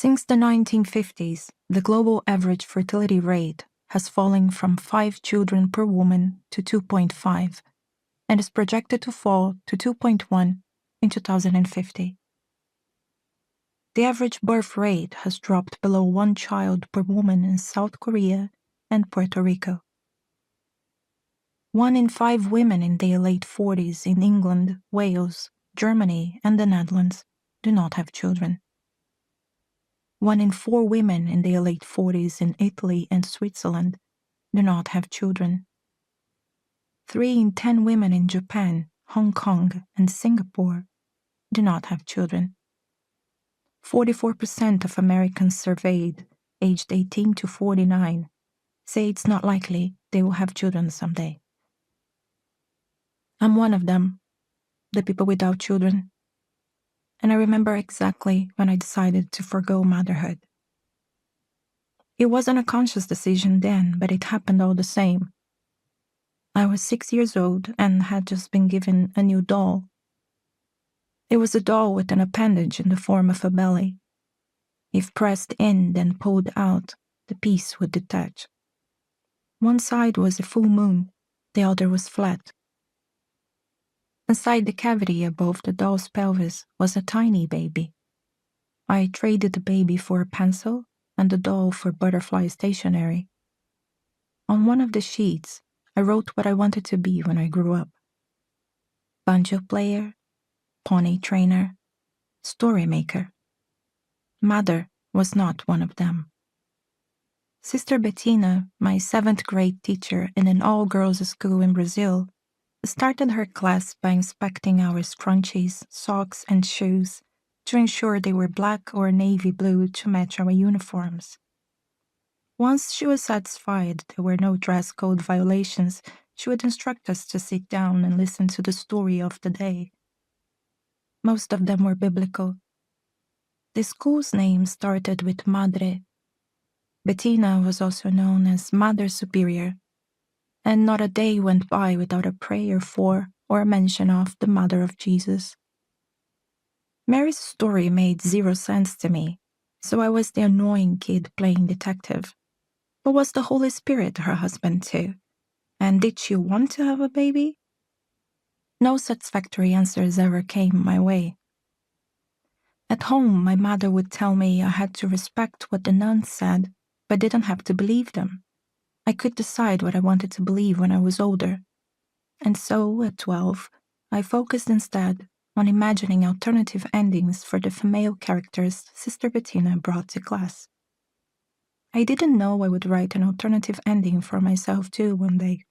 Since the 1950s, the global average fertility rate has fallen from 5 children per woman to 2.5, and is projected to fall to 2.1 in 2050. The average birth rate has dropped below 1 child per woman in South Korea and Puerto Rico. 1 in 5 women in their late 40s in England, Wales, Germany, and the Netherlands do not have children. 1 in 4 women in their late 40s in Italy and Switzerland do not have children. 3 in 10 women in Japan, Hong Kong, and Singapore do not have children. 44% of Americans surveyed, aged 18 to 49, say it's not likely they will have children someday. I'm one of them, the people without children. And I remember exactly when I decided to forgo motherhood. It wasn't a conscious decision then, but it happened all the same. I was 6 years old and had just been given a new doll. It was a doll with an appendage in the form of a belly. If pressed in, then pulled out, the piece would detach. One side was a full moon, the other was flat. Inside the cavity above the doll's pelvis was a tiny baby. I traded the baby for a pencil and the doll for butterfly stationery. On one of the sheets, I wrote what I wanted to be when I grew up. Banjo player, pony trainer, story maker. Mother was not one of them. Sister Bettina, my 7th grade teacher in an all-girls school in Brazil, started her class by inspecting our scrunchies, socks, and shoes to ensure they were black or navy blue to match our uniforms. Once she was satisfied there were no dress code violations, she would instruct us to sit down and listen to the story of the day. Most of them were biblical. The school's name started with Madre. Bettina was also known as Mother Superior, and not a day went by without a prayer for or a mention of the Mother of Jesus. Mary's story made 0 sense to me, so I was the annoying kid playing detective. But was the Holy Spirit her husband too? And did she want to have a baby? No satisfactory answers ever came my way. At home, my mother would tell me I had to respect what the nuns said, but didn't have to believe them. I could decide what I wanted to believe when I was older. And so, at 12, I focused instead on imagining alternative endings for the female characters Sister Bettina brought to class. I didn't know I would write an alternative ending for myself too one day.